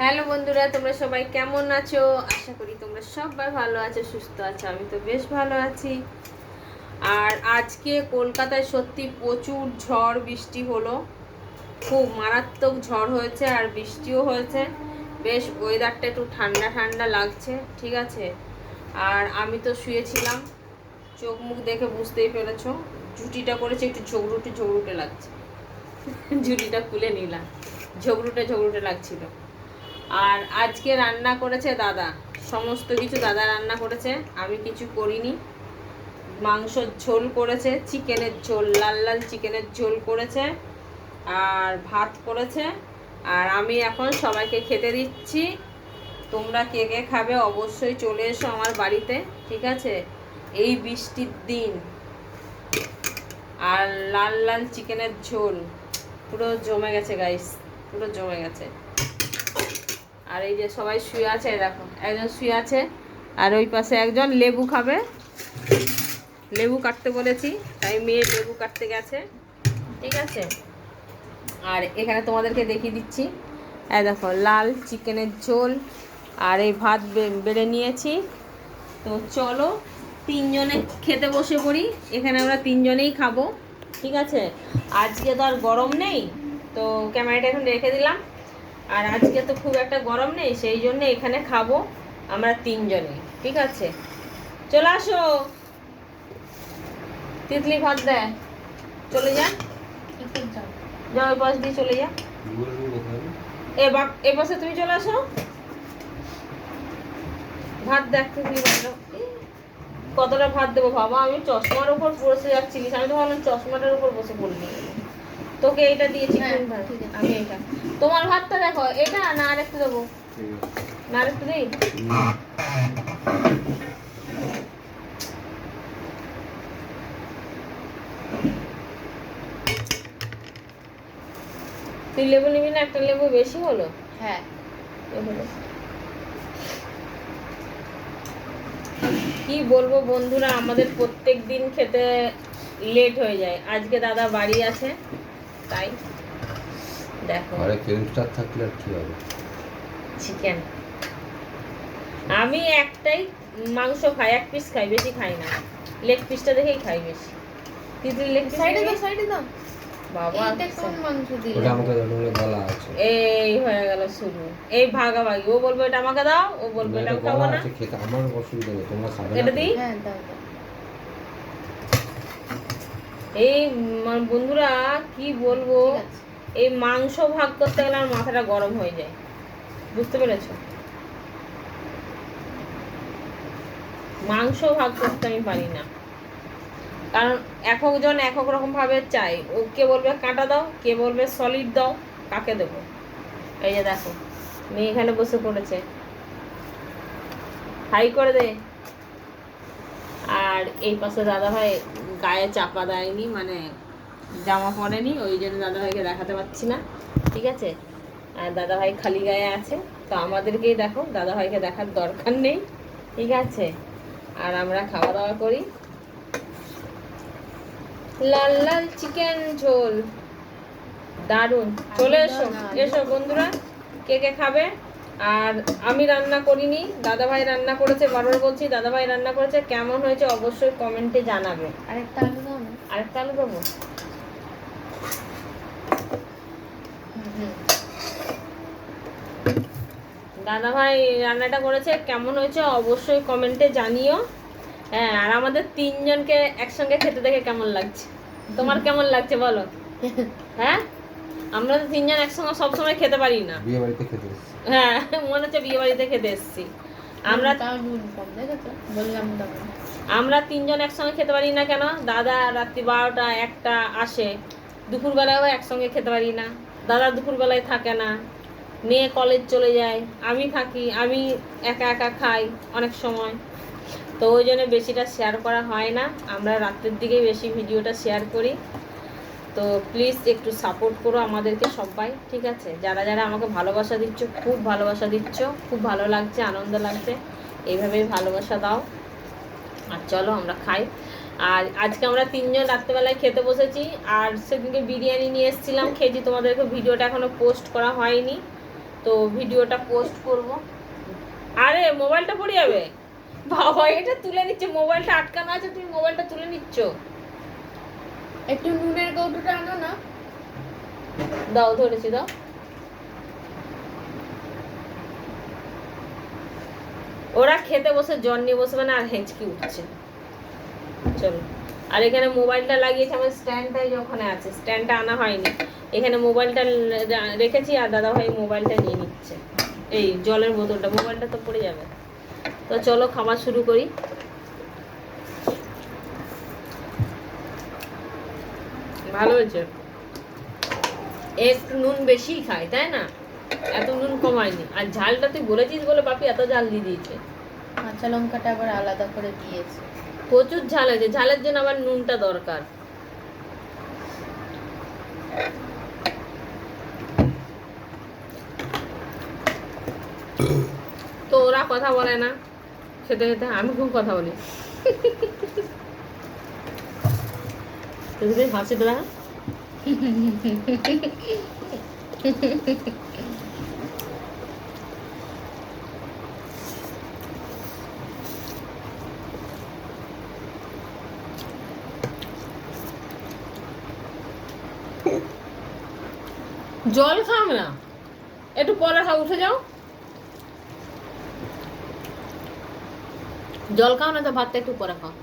Hello বন্ধুরা, তোমরা সবাই কেমন আছো? আশা করি তোমরা সবাই ভালো আছো, সুস্থ আছো। আমি তো বেশ ভালো আছি। আর আজকে কলকাতায় সত্যি প্রচুর ঝড় বৃষ্টি হলো, খুব মারাত্মক ঝড় হয়েছে আর বৃষ্টিও হয়েছে। বেশ ওয়েদারটা একটু ঠান্ডা ঠান্ডা লাগছে, ঠিক আছে। আর আমি তো শুয়েছিলাম, চোখ মুখ দেখে বুঝতেই পেরেছো, জুটিটা করেছে একটু ঝগড়ুটে ঝগড়ুটে লাগছে। জুটিটা খুলে নিলাম, ঝগড়ুটে ঝগড়ুটে লাগছিল। আর আজকে রান্না করেছে দাদা, সমস্ত কিছু দাদা রান্না করেছে, আমি কিছু করিনি। মাংসর ঝোল করেছে, চিকেনের ঝোল, লাল লাল চিকেনের ঝোল করেছে, আর ভাত করেছে। আর আমি এখন সবাইকে খেতে দিচ্ছি। তোমরা কে কে খাবে অবশ্যই চলে এসো আমার বাড়িতে, ঠিক আছে। এই বৃষ্টির দিন আর লাল লাল চিকেনের ঝোল পুরো জমে গেছে গাইস, পুরো জমে গেছে। আর এই যে সবাই শুয়ে আছে, দেখো একজন শুয়ে আছে, আর ওই পাশে একজন লেবু খাবে, লেবু কাটতে বলেছি তাই মেয়ে লেবু কাটতে গেছে, ঠিক আছে। আর এখানে তোমাদেরকে দেখিয়ে দিচ্ছি, এই দেখো লাল চিকেনের ঝোল আর এই ভাত বেড়ে নিয়েছি। তো চলো তিনজনে খেতে বসে পড়ি, এখানে আমরা তিনজনেই খাবো, ঠিক আছে। আজকে তো আর গরম নেই, তো ক্যামেরাটা এখন রেখে দিলাম। আর আজকে তো খুব একটা গরম নেই, সেই জন্য এখানে খাবো আমরা তিনজনে, ঠিক আছে। চলে আসো, তিতলি ভাত দেয়, চলে যা, যাও ওই পাশ দিয়ে চলে যা। এ পাশে তুমি চলে আসো, ভাত দেখ তিতলি ভাত দাও। কতটা ভাত দেবো বাবা, আমি চশমার উপর বসে যাচ্ছিলিস, আমি তো ভাবলাম চশমাটার উপর বসে পড়লি। তোকে এইটা দিয়েছি, আমি এটা তোমার ভাতটা দেখো, এটা না আর একটু দেবো, না আর একটু দিই। তুই লেবু নিবি না? একটা লেবু বেশি হলো। হ্যাঁ, কি বলবো বন্ধুরা, আমাদের প্রত্যেক দিন খেতে লেট হয়ে যায়। আজকে দাদা বাড়ি আছে তাই দেখো। আরে ফিল্ম স্টার থাকলে আর কি হবে। চিকেন আমি একটাই মাংস খাই, এক পিস খাই, বেশি খাই না। লেগ পিসটা দেখেই খাই বেশি। তিতলি লেগ পিস সাইডে দাও বাবা, এইটা কোন মাংস দিলে? ওটা আমাকে জানালে বলা আছে। এই হয়ে গেল শুরু, এই ভাগাভাগি। ও বলবে এটা আমাকে দাও, ও বলবে এটা খাবো না। খেতে আমার অসুবিধা নেই, তোমরা খাবে না। এটা দিই। হ্যাঁ দাও দাও। এই বন্ধুরা কি বলবো, ঠিক আছে। এই মাংস ভাগ করতে গেলে আমার মাথাটা গরম হয়ে যায়, বুঝতে পেরেছো? মাংস ভাগ করতে আমি পারি না, কারণ একজন এক এক রকম ভাবে চাই। ও কে বলবে কাঁটা দাও, কে বলবে সলিড দাও, কাকে দেবো? এই যে দেখো মেয়ে এখানে বসে পড়েছে, হাই করে দে। আর এই পাশে দাদা ভাই গায়ে চাপা দেয়নি, মানে জামা পরেনি, ওই জন্য দাদা ভাইকে দেখাতে পারছি না, ঠিক আছে। আর দাদা ভাই খালি গায়ে আছে, তো আমাদেরকেই দেখো, দাদা ভাইকে দেখার দরকার নেই, ঠিক আছে। আর আমরা খাওয়া দাওয়া করি। লাল লাল চিকেন ঝোল দারুণ। চলে এসো, এসো বন্ধুরা, কে কে খাবে। আর আমি রান্না করিনি, দাদা ভাই রান্না করেছে, বারবার বলছি দাদা ভাই রান্না করেছে। কেমন হয়েছে অবশ্যই কমেন্টে জানাবে। আরেকটা আলু দাও না। আরেকটা আলু দেবো। দাদা ভাই রান্নাটা করেছে, কেমন হয়েছে অবশ্যই কমেন্টে জানিও। হ্যাঁ, আর আমাদের তিনজনকে একসঙ্গে খেতে দেখে কেমন লাগছে? তোমার কেমন লাগছে বলো? হ্যাঁ, আমরা তো তিনজন একসঙ্গে সবসময় খেতে পারি না। বিয়ে বাড়িতে খেতে এসেছি। হ্যাঁ, মনে হচ্ছে বিয়ে বাড়িতে খেতে এসেছি আমরা। তাও নুন কম দেখেছো, বললাম দাও। আমরা তিনজন একসঙ্গে খেতে পারি না কেন? দাদা রাত্রি 12টা 1টা আসে, দুপুরবেলায়ও একসঙ্গে খেতে পারি না। দাদা দুপুরবেলায় থাকে না, মেয়ে কলেজ চলে যায়, আমি থাকি, আমি একা একা খাই অনেক সময়, তো ওই জন্য বেশিটা শেয়ার করা হয় না। আমরা রাত্রের দিকেই বেশি ভিডিওটা শেয়ার করি। তো প্লিজ একটু সাপোর্ট করো আমাদেরকে সবাই, ঠিক আছে। যারা যারা আমাকে ভালোবাসা দিচ্ছ, খুব ভালোবাসা দিচ্ছ, খুব ভালো লাগছে, আনন্দ লাগছে, এইভাবেই ভালোবাসা দাও। আর চলো আমরা খাই। আর আজকে আমরা তিনজন রাত্রেবেলায় খেতে বসেছি। আর সেদিনকে বিরিয়ানি নিয়ে এসেছিলাম, খেয়েছি, তোমাদেরকে ভিডিওটা এখনও পোস্ট করা হয়নি, তো ভিডিওটা পোস্ট করব। আরে মোবাইলটা পড়ে যাবে বাবা, এটা তুলে নিচ্ছে, মোবাইলটা আটকানো আছে, তুমি মোবাইলটা তুলে নিচ্ছ। একটু নুনের কৌটোটা আনো না। দাও, ধরেছি, দাও। ওরা খেতে বসে জ্বর নিয়ে বসবে না, আর হেঁচকি উঠছে। চলো, আর এখানে মোবাইলটা লাগিয়েছি আমার স্ট্যান্ডটাই, ওখানে আছে, স্ট্যান্ডটা আনা হয়নি। এখানে মোবাইলটা রেখেছি, আর দাদা ভাই মোবাইলটা নিয়ে নিচ্ছে। এই জলের বোতলটা, মোবাইলটা তো পড়ে যাবে। তো চলো খাবার শুরু করি। ভালো হয়েছে, একটু নুন বেশি খাই, তাই না? এত নুন কমায়নি। আর ঝালটা তুই বলেছিস বলে বাপি এত ঝাল দিয়ে দিয়েছে। কাঁচা লঙ্কাটা আবার আলাদা করে দিয়েছে। প্রচুর ঝাল হয়েছে, ঝালের জন্য আবার নুনটা দরকার। তো ওরা কথা বলে না খেতে খেতে, আমি খুব কথা বলি। তুমি হাসি দিলা? জল খাও না, একটু পরে খাও, উঠে যাও। জল খাও না তো ভাতটা একটু পরে খাও।